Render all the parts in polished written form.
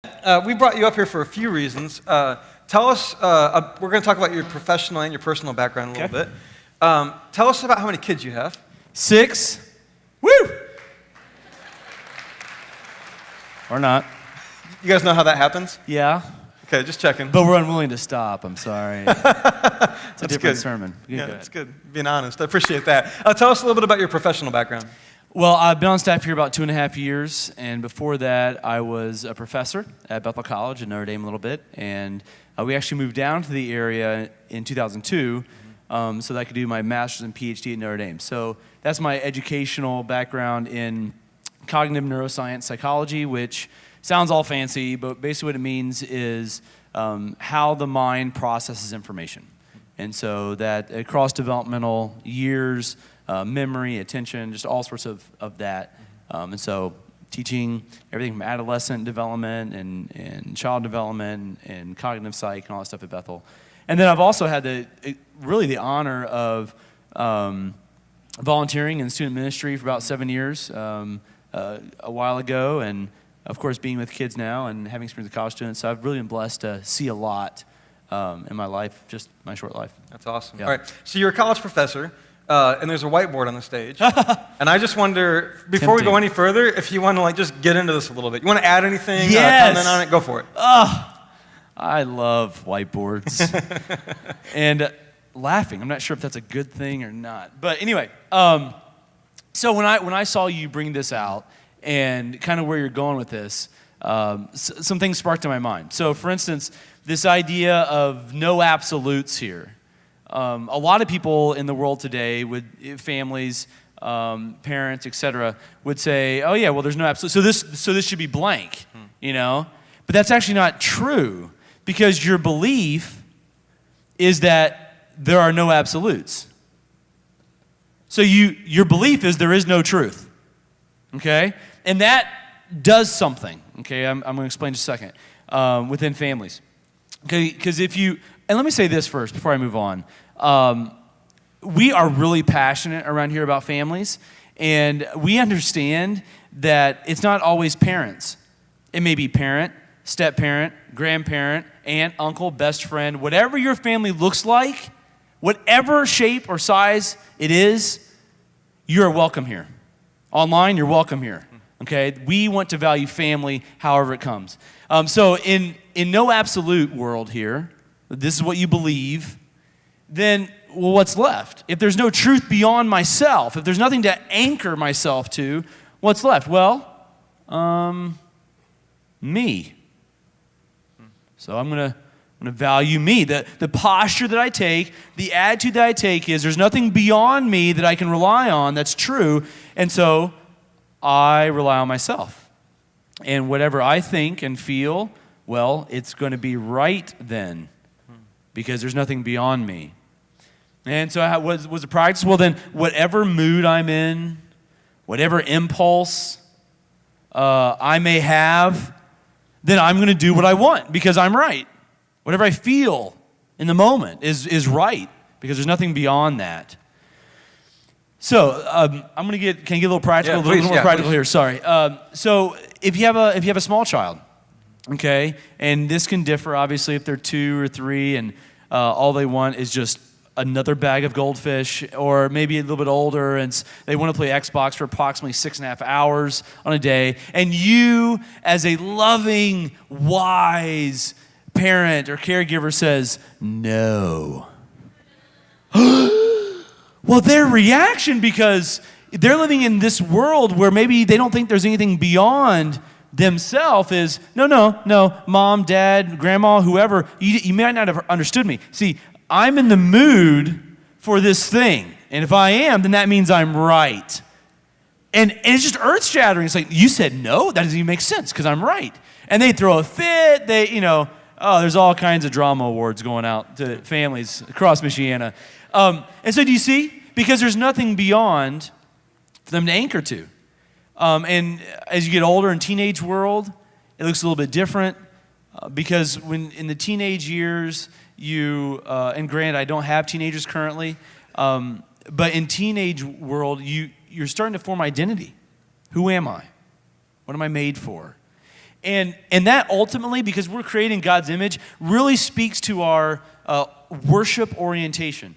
We brought you up here for a few reasons. Tell us, we're going to talk about your professional and your personal background a little bit. Tell us about how many kids you have. 6. Woo! Or not. You guys know how that happens? Yeah. Okay, just checking. But we're unwilling to stop. I'm sorry. It's a different sermon. It's good. Being honest. I appreciate that. Tell us a little bit about your professional background. Well, I've been on staff here about 2.5 years, and before that, I was a professor at Bethel College in Notre Dame a little bit, and we actually moved down to the area in 2002 so that I could do my master's and PhD at Notre Dame. So that's my educational background in cognitive neuroscience psychology, which sounds all fancy, but basically what it means is how the mind processes information. And so that across developmental years, memory, attention, just all sorts of that. And so teaching everything from adolescent development and child development and cognitive psych and all that stuff at Bethel. And then I've also had the honor of volunteering in student ministry for about 7 years a while ago, and of course being with kids now and having experience with college students. So I've really been blessed to see a lot in my life, just my short life. That's awesome. Yeah. All right, so you're a college professor. And there's a whiteboard on the stage. And I just wonder, before we go any further, if you want to just get into this a little bit. You want to add anything? Yes. Comment on it? Go for it. I love whiteboards. And laughing, I'm not sure if that's a good thing or not. But anyway, so when I saw you bring this out and kind of where you're going with this, some things sparked in my mind. So for instance, this idea of no absolutes here. A lot of people in the world today, families, parents, etc., would say, "Oh yeah, well, there's no absolute. So this should be blank, you know." But that's actually not true, because your belief is that there are no absolutes. So your belief is there is no truth, okay? And that does something, okay? I'm going to explain in just a second within families, okay? Because and let me say this first before I move on. We are really passionate around here about families, and we understand that it's not always parents. It may be parent, step-parent, grandparent, aunt, uncle, best friend, whatever your family looks like, whatever shape or size it is, you're welcome here. Online, you're welcome here, okay? We want to value family however it comes. So in no absolute world here, this is what you believe, then, well, what's left? If there's no truth beyond myself, if there's nothing to anchor myself to, what's left? Well, me. So I'm gonna value me. The posture that I take, the attitude that I take is there's nothing beyond me that I can rely on that's true, and so I rely on myself. And whatever I think and feel, well, it's going to be right then, because there's nothing beyond me. And so was the practice? Well, then, whatever mood I'm in, whatever impulse I may have, then I'm going to do what I want because I'm right. Whatever I feel in the moment is right because there's nothing beyond that. So I'm going to can I get a little practical, a little more practical here? Sorry. So if you have a small child, okay, and this can differ obviously if they're 2 or 3 and all they want is just another bag of goldfish, or maybe a little bit older and they want to play Xbox for approximately 6.5 hours on a day, and you as a loving, wise parent or caregiver says no. Well, their reaction, because they're living in this world where maybe they don't think there's anything beyond themselves, is no, mom, dad, grandma, whoever, you might not have understood me. See, I'm in the mood for this thing, and if I am, then that means I'm right. And it's just earth-shattering. It's like, you said no? That doesn't even make sense because I'm right. And they throw a fit. There's all kinds of drama awards going out to families across Michiana. And so do you see? Because there's nothing beyond for them to anchor to. And as you get older in teenage world, it looks a little bit different because when in the teenage years, and granted, I don't have teenagers currently, but in teenage world, you're starting to form identity. Who am I? What am I made for? And that ultimately, because we're created in God's image, really speaks to our worship orientation.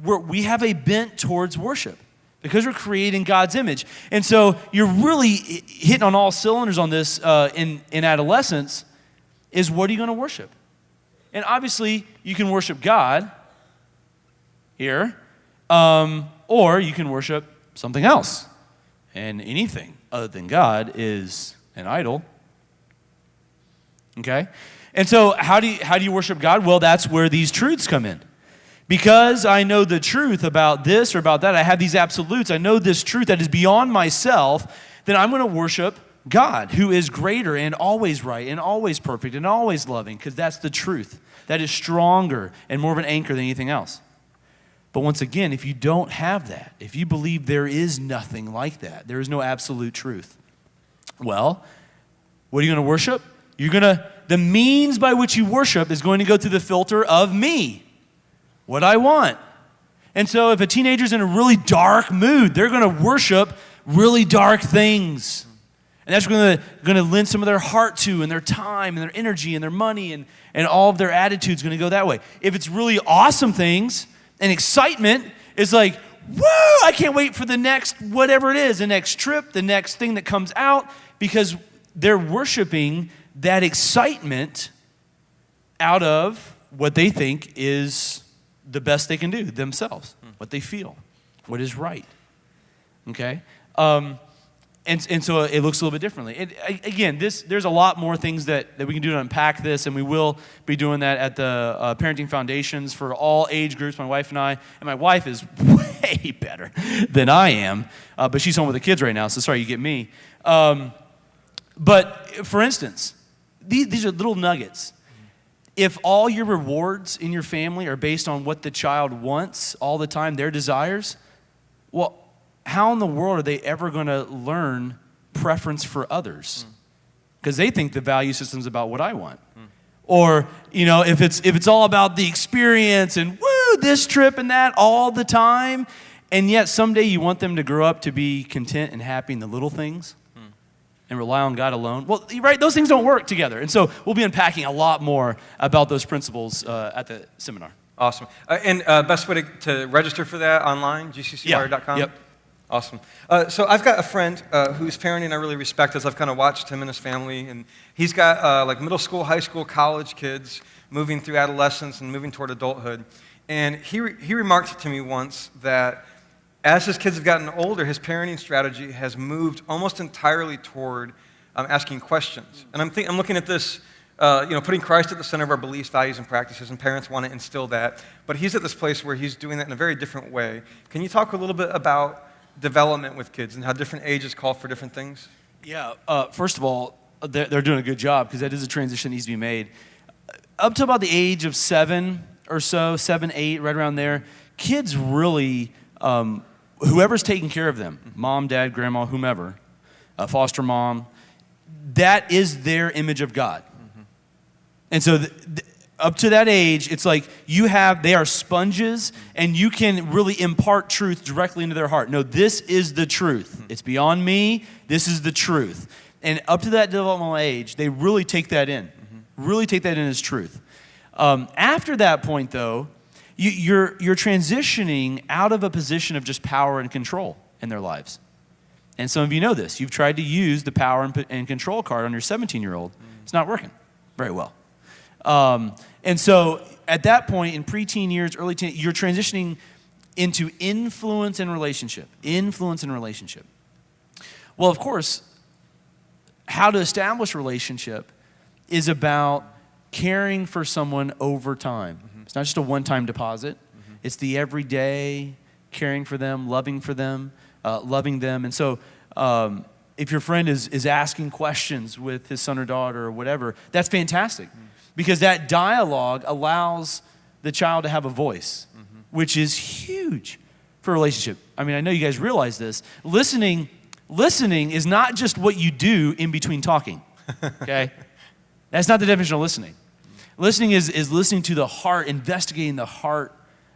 We have a bent towards worship because we're created in God's image. And so you're really hitting on all cylinders on this in adolescence is what are you going to worship? And obviously, you can worship God here, or you can worship something else. And anything other than God is an idol. Okay? And so how do you worship God? Well, that's where these truths come in. Because I know the truth about this or about that, I have these absolutes, I know this truth that is beyond myself, then I'm going to worship God, who is greater and always right and always perfect and always loving, because that's the truth. That is stronger and more of an anchor than anything else. But once again, if you don't have that, if you believe there is nothing like that, there is no absolute truth, well, what are you going to worship? The means by which you worship is going to go through the filter of me, what I want. And so if a teenager's in a really dark mood, they're going to worship really dark things. And that's going to lend some of their heart to, and their time, and their energy, and their money, and all of their attitudes going to go that way. If it's really awesome things, and excitement is like, woo, I can't wait for the next whatever it is, the next trip, the next thing that comes out, because they're worshiping that excitement out of what they think is the best they can do themselves, what they feel, what is right. Okay? And so it looks a little bit differently. Again, there's a lot more things that we can do to unpack this, and we will be doing that at the Parenting Foundations for all age groups, my wife and I. And my wife is way better than I am, but she's home with the kids right now, so sorry, you get me. But for instance, these are little nuggets. If all your rewards in your family are based on what the child wants all the time, their desires, well, how in the world are they ever going to learn preference for others? Because they think the value system's about what I want. Or, if it's all about the experience and woo, this trip and that all the time, and yet someday you want them to grow up to be content and happy in the little things and rely on God alone. Well, right, those things don't work together. And so we'll be unpacking a lot more about those principles at the seminar. Awesome. And best way to register for that online, gccwire.com? Yep. Awesome. So I've got a friend whose parenting I really respect, as I've kind of watched him and his family, and he's got like middle school, high school, college kids moving through adolescence and moving toward adulthood. And he remarked to me once that as his kids have gotten older, his parenting strategy has moved almost entirely toward asking questions. And I'm looking at this, putting Christ at the center of our beliefs, values, and practices, and parents want to instill that. But he's at this place where he's doing that in a very different way. Can you talk a little bit about development with kids and how different ages call for different things? Yeah, first of all, they're doing a good job, because that is a transition that needs to be made. Up to about the age of 7 or so, 7, 8, right around there, kids really, whoever's taking care of them, mom, dad, grandma, whomever, foster mom, that is their image of God. And so up to that age, it's like they are sponges, and you can really impart truth directly into their heart. No, this is the truth. It's beyond me. This is the truth. And up to that developmental age, they really take that in. Really take that in as truth. After that point, though, you're transitioning out of a position of just power and control in their lives. And some of you know this. You've tried to use the power and control card on your 17-year-old. It's not working very well. And so at that point in preteen years, early teen, you're transitioning into influence and relationship. Influence and relationship. Well, of course, how to establish a relationship is about caring for someone over time. It's not just a one-time deposit. It's the everyday caring for them, loving them. And so if your friend is asking questions with his son or daughter or whatever, that's fantastic. Because that dialogue allows the child to have a voice, which is huge for a relationship. I mean, I know you guys realize this. Listening is not just what you do in between talking, okay? That's not the definition of listening. Listening is listening to the heart, investigating the heart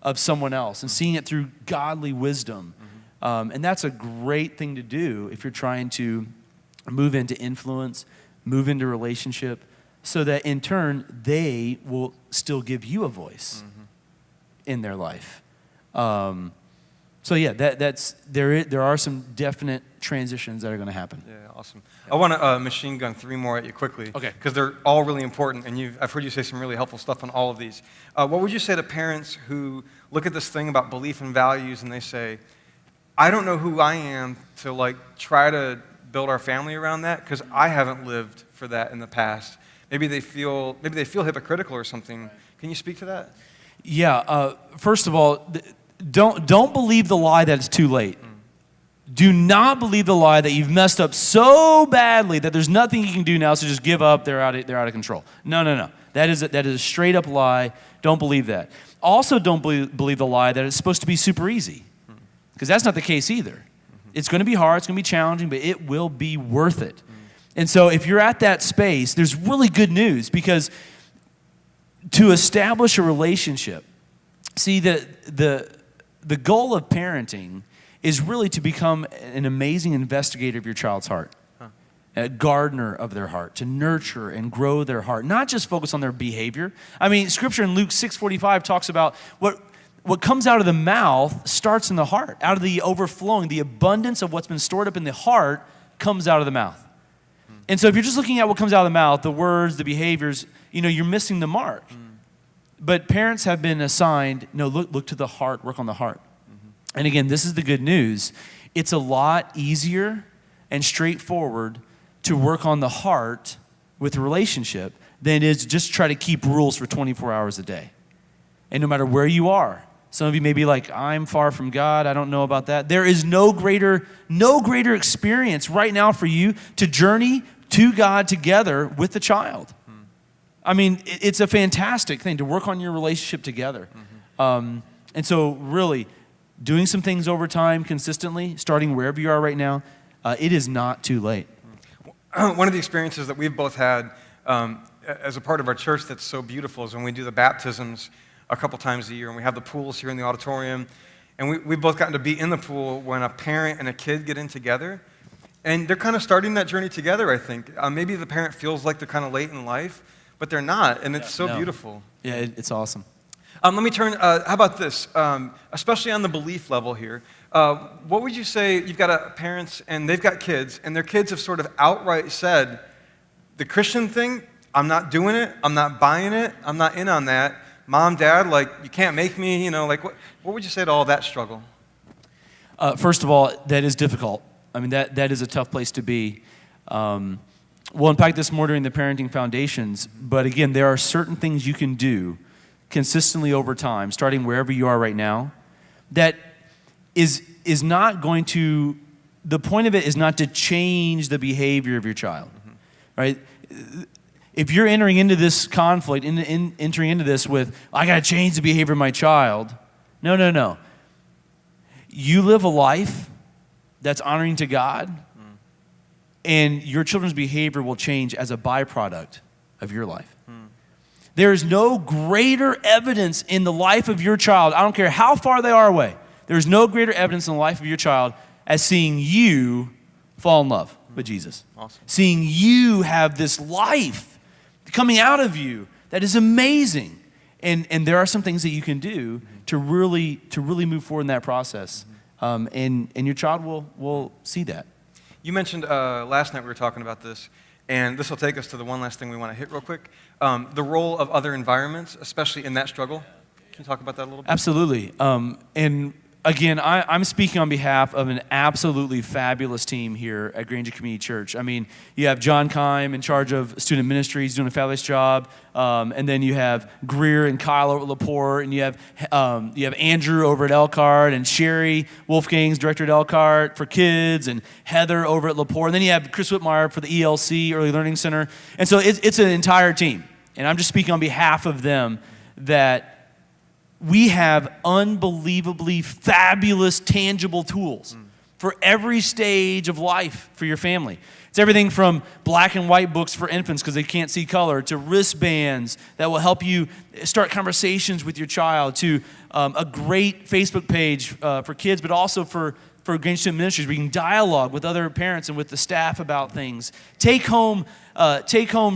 of someone else and seeing it through godly wisdom. And that's a great thing to do if you're trying to move into influence move into relationship, so that in turn, they will still give you a voice in their life. So yeah, there are some definite transitions that are going to happen. Yeah, awesome. I want to machine gun 3 more at you quickly. Okay. Because they're all really important, and I've heard you say some really helpful stuff on all of these. What would you say to parents who look at this thing about belief and values and they say, I don't know who I am to like try to build our family around that because I haven't lived for that in the past. Maybe they feel hypocritical or something. Can you speak to that? Yeah. First of all, don't believe the lie that it's too late. Do not believe the lie that you've messed up so badly that there's nothing you can do now, so just give up. They're out of control. No. That is a straight up lie. Don't believe that. Also, don't believe the lie that it's supposed to be super easy, because that's not the case either. It's going to be hard. It's going to be challenging, but it will be worth it. And so, if you're at that space, there's really good news, because to establish a relationship, see the goal of parenting is really to become an amazing investigator of your child's heart, a gardener of their heart, to nurture and grow their heart, not just focus on their behavior. I mean, Scripture in Luke 6:45 talks about what comes out of the mouth starts in the heart. Out of the overflowing, the abundance of what's been stored up in the heart comes out of the mouth. And so if you're just looking at what comes out of the mouth, the words, the behaviors, you're missing the mark. But parents have been assigned, look to the heart, work on the heart. And again, this is the good news. It's a lot easier and straightforward to work on the heart with a relationship than it is to just try to keep rules for 24 hours a day. And no matter where you are, some of you may be like, I'm far from God, I don't know about that. There is no greater experience right now for you to journey to God together with the child. I mean, it's a fantastic thing to work on your relationship together. And so really, doing some things over time, consistently, starting wherever you are right now, it is not too late. One of the experiences that we've both had as a part of our church that's so beautiful is when we do the baptisms a couple times a year, and we have the pools here in the auditorium, and we've both gotten to be in the pool when a parent and a kid get in together, and they're kind of starting that journey together, I think. Maybe the parent feels like they're kind of late in life, but they're not, and it's beautiful. Yeah, it's awesome. Let me turn, how about this? Especially on the belief level here, what would you say, you've got parents and they've got kids, and their kids have sort of outright said, the Christian thing, I'm not doing it, I'm not buying it, I'm not in on that. Mom, Dad, you can't make me, what would you say to all that struggle? First of all, that is difficult. I mean, that is a tough place to be. We'll unpack this more during the Parenting Foundations, but again, there are certain things you can do consistently over time, starting wherever you are right now, that is not going to, the point of it is not to change the behavior of your child, right? If you're entering into this conflict, entering into this with, I got to change the behavior of my child, no. You live a life that's honoring to God, and your children's behavior will change as a byproduct of your life. There is no greater evidence in the life of your child, I don't care how far they are away, there's no greater evidence in the life of your child as seeing you fall in love with Jesus. Awesome. Seeing you have this life coming out of you that is amazing. And there are some things that you can do to really move forward in that process. And your child will see that. You mentioned last night we were talking about this, and this will take us to the one last thing we want to hit real quick. The role of other environments, especially in that struggle. Can you talk about that a little bit? Absolutely. And again, I'm speaking on behalf of an absolutely fabulous team here at Granger Community Church. I mean, you have John Keim in charge of student ministry. He's doing a fabulous job. And then you have Greer and Kyle over at LaPorte, and you have Andrew over at Elkhart, and Sherry Wolfgang's director at Elkhart for kids, and Heather over at LaPorte. And then you have Chris Whitmire for the ELC, Early Learning Center. And so it's an entire team. And I'm just speaking on behalf of them that we have unbelievably fabulous, tangible tools for every stage of life for your family. It's everything from black and white books for infants because they can't see color, to wristbands that will help you start conversations with your child, to a great Facebook page for kids, but also for for Granger Student Ministries where you can dialogue with other parents and with the staff about things. Take home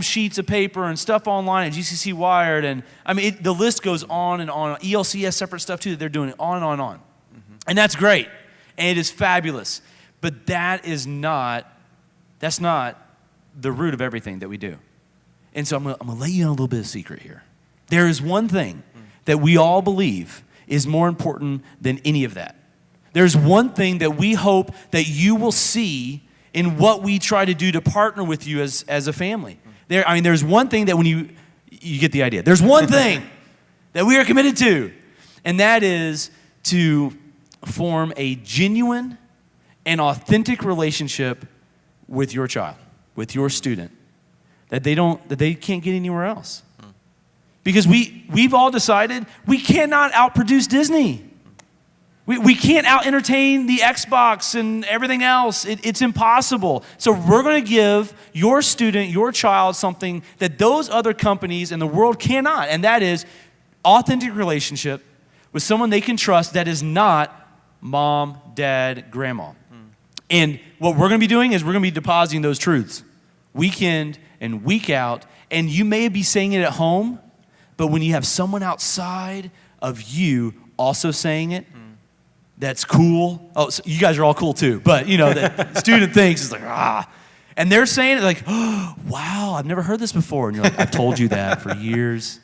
sheets of paper and stuff online at GCC Wired. And I mean, the list goes on and on. ELC has separate stuff too that they're doing, on and on and on. And that's great. And it is fabulous. But that's not the root of everything that we do. And so I'm going to let you in a little bit of secret here. There is one thing that we all believe is more important than any of that. There's one thing that we hope that you will see in what we try to do to partner with you as a family. There's one thing that when you get the idea. There's one thing that we are committed to, and that is to form a genuine and authentic relationship with your child, with your student, that they can't get anywhere else. Because we've all decided we cannot outproduce Disney. We can't out-entertain the Xbox and everything else. It's impossible. So we're going to give your student, your child, something that those other companies in the world cannot, and that is authentic relationship with someone they can trust that is not mom, dad, grandma. And what we're going to be doing is we're going to be depositing those truths week in and week out, and you may be saying it at home, but when you have someone outside of you also saying it, that's cool. Oh, so you guys are all cool too. But, the student thinks, it's like, And they're saying it like, oh, wow, I've never heard this before. And you're like, I've told you that for years,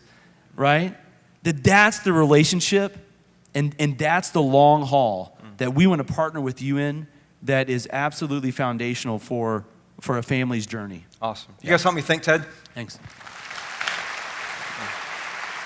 right? That's the relationship, and that's the long haul that we want to partner with you in, that is absolutely foundational for a family's journey. Awesome. You guys help me think, Ted? Thanks.